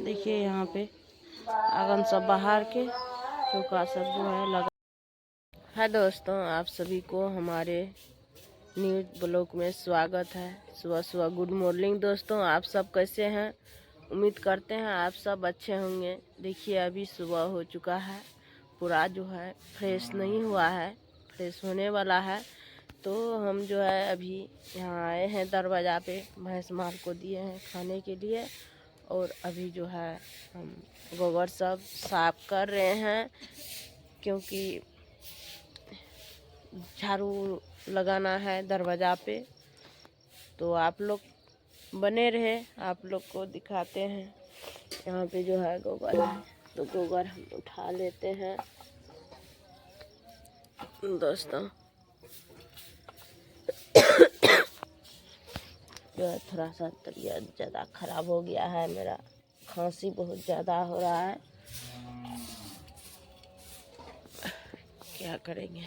देखिए यहाँ पे आंगन सब बाहर के चौका सब जो है लगा है। दोस्तों, आप सभी को हमारे न्यूज ब्लॉग में स्वागत है। सुबह सुबह गुड मॉर्निंग दोस्तों, आप सब कैसे हैं? उम्मीद करते हैं आप सब अच्छे होंगे। देखिए अभी सुबह हो चुका है, पूरा जो है फ्रेश नहीं हुआ है, फ्रेश होने वाला है। तो हम जो है अभी यहाँ आए हैं दरवाज़ा पे, भैंस माल को दिए हैं खाने के लिए। और अभी जो है हम गोबर सब साफ कर रहे हैं, क्योंकि झाड़ू लगाना है दरवाज़ा पे। तो आप लोग बने रहे, आप लोग को दिखाते हैं। यहाँ पे जो है गोबर है, तो गोबर हम उठा लेते हैं दोस्तों। जो है थोड़ा सा तबीयत ज़्यादा ख़राब हो गया है, मेरा खांसी बहुत ज़्यादा हो रहा है, क्या करेंगे।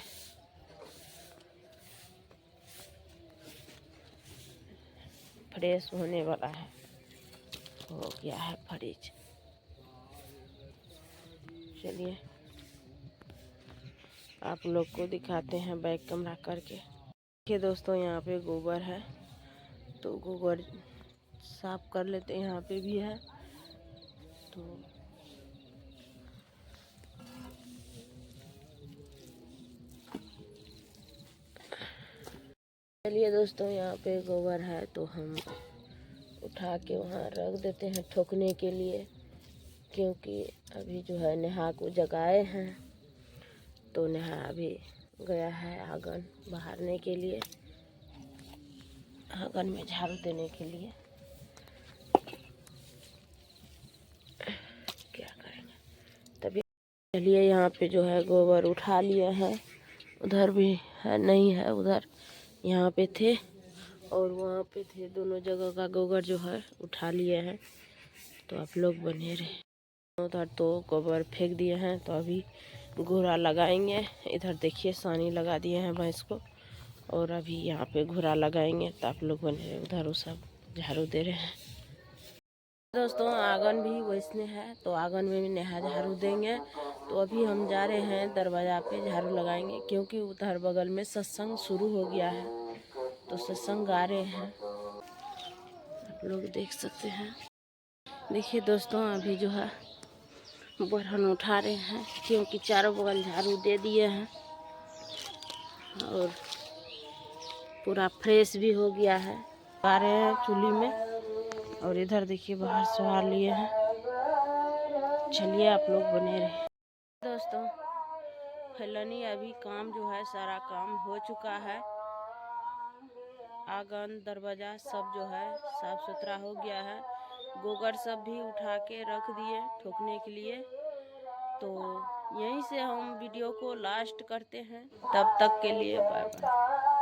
फ्रेश होने वाला है, हो गया है फ्रिज। चलिए आप लोग को दिखाते हैं बैक कैमरा करके। देखिए दोस्तों, यहाँ पे गोबर है, तो गोबर साफ कर लेते हैं। यहाँ पे भी है, तो चलिए दोस्तों, यहाँ पे गोबर है तो हम उठा के वहाँ रख देते हैं ठोकने के लिए, क्योंकि अभी जो है नेहा को जगाए हैं, तो नेहा अभी गया है आंगन बहारने के लिए, आंगन में झाड़ू देने के लिए। क्या करेंगे तभी। चलिए यहाँ पे जो है गोबर उठा लिए हैं, उधर भी है नहीं है, उधर यहाँ पे थे और वहाँ पे थे, दोनों जगह का गोबर जो है उठा लिए हैं। तो आप लोग बने रहे। उधर तो गोबर फेंक दिए हैं, तो अभी घोड़ा लगाएंगे। इधर देखिए सानी लगा दिए हैं भैंस को, और अभी यहाँ पे घोड़ा लगाएंगे। तो आप लोग बने रहे, उधर वो सब झाड़ू दे रहे हैं दोस्तों। आंगन भी वैसने है, तो आंगन में भी नेहा झाड़ू देंगे। तो अभी हम जा रहे हैं दरवाज़ा पे झाड़ू लगाएंगे, क्योंकि उधर बगल में सत्संग शुरू हो गया है, तो सत्संग गा रहे हैं, आप लोग देख सकते हैं। देखिए दोस्तों, अभी जो है बरहन उठा रहे हैं, क्योंकि चारों बगल झाड़ू दे दिए हैं और पूरा फ्रेश भी हो गया है। आ रहे हैं चूल्ही में, और इधर देखिए बाहर सुहार लिए हैं। चलिए आप लोग बने रहे दोस्तों। फैलनी अभी काम जो है सारा काम हो चुका है, आंगन दरवाज़ा सब जो है साफ सुथरा हो गया है। गोबर सब भी उठा के रख दिए ठोकने के लिए। तो यहीं से हम वीडियो को लास्ट करते हैं, तब तक के लिए बाय बाय।